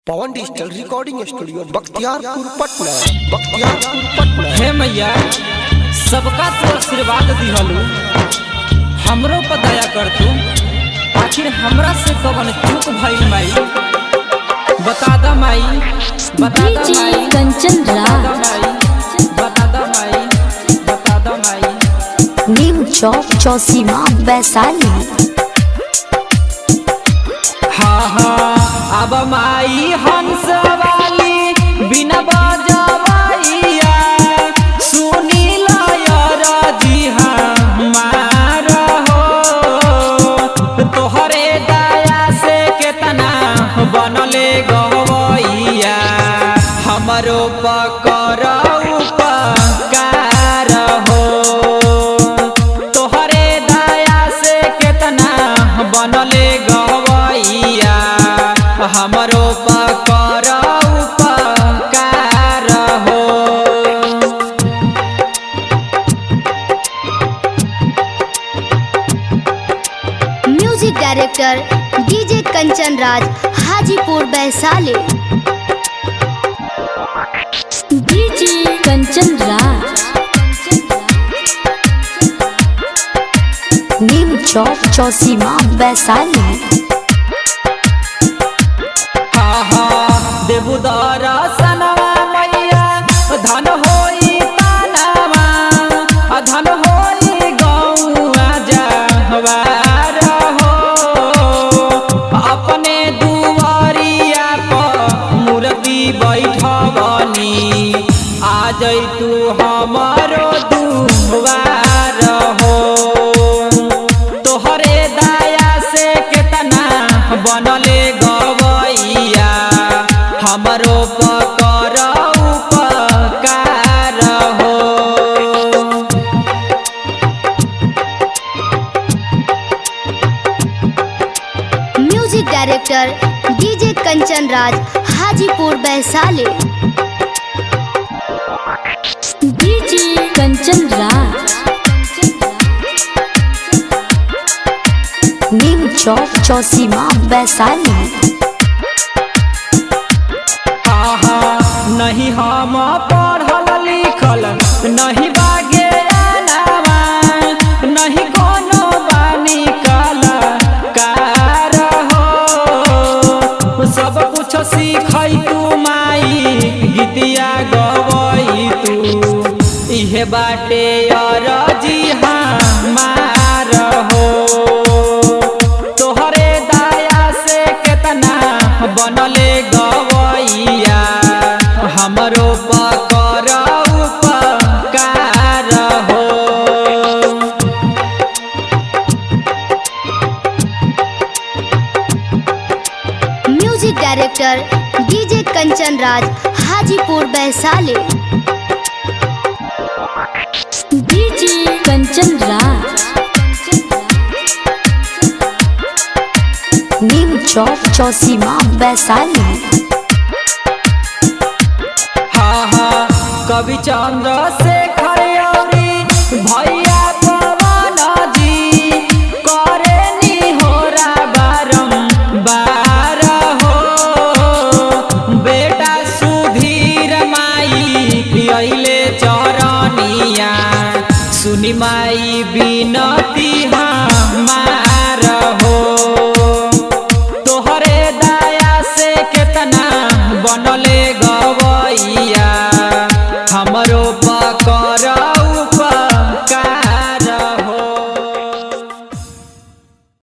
पवन digital recording studio Bakhtiyarpur Patna. हे मैया सबका तू आशीर्वाद दिहलू, हमरो पर दया कर तू। आखिर हमरा से कवन चूक भइल माई, बता द माई, बता द माई, कंचन राज, बता द माई, बता द माई। नीम चौक चौसीमा वैशाली। हाँ हाँ अब माई हंस वाली बिना बजवाइया सुनी लायर जी हमार हो। तोहरे दया से केतना बनले गवैया, हमरो पकर उपकार हो। तोहरे दया से केतना बनले गवैया, हमरो पकर उपकार हो। Music director DJ Kanchan Raj, Hajipur Vaishali. DJ Kanchan Raj, नीम चौक चौसीमा वैशाली। हाँ हाँ देबू दर्शनवा मैया, धन होई तानावा, धन होई गौआ जवार हो। अपने दुआरिया पर मूर्ति बैठवनी, आ जैतू हमरो दुआर हो। तोहरे दया से केतना बनले गवैया, हमरो पकर उपकार हो। Music director DJ Kanchan Raj, Hajipur Vaishali. DJ Kanchan Raj, नीम चौक चौसीमा वैशाली। हाँ हाँ नहीं हम पढ़ल लिखल, नहीं बागे नावा, नहीं कोनो बानी कलाकार हो। सब कुछ सीखै तू माई, गीतिया गवै तू, इहे बाटे अरजी हमार हो। तोहरे दया से केतना बनले गवैया, हमरो पकर उपकार हो। Music director DJ Kanchan Raj, Hajipur Vaishali. DJ Kanchan Raj, नीम चौक चौसीमा वैशाली। हाँ हाँ कवि चंद्रशेखर औरी भैया पवन जी करे निहोरा बारंबार हो। बेटा सुधीर माई अइले चरनिया, सुनी माई बिनती हमार हो। तोहरे दया से केतना बनले गवैया, हमरो पकर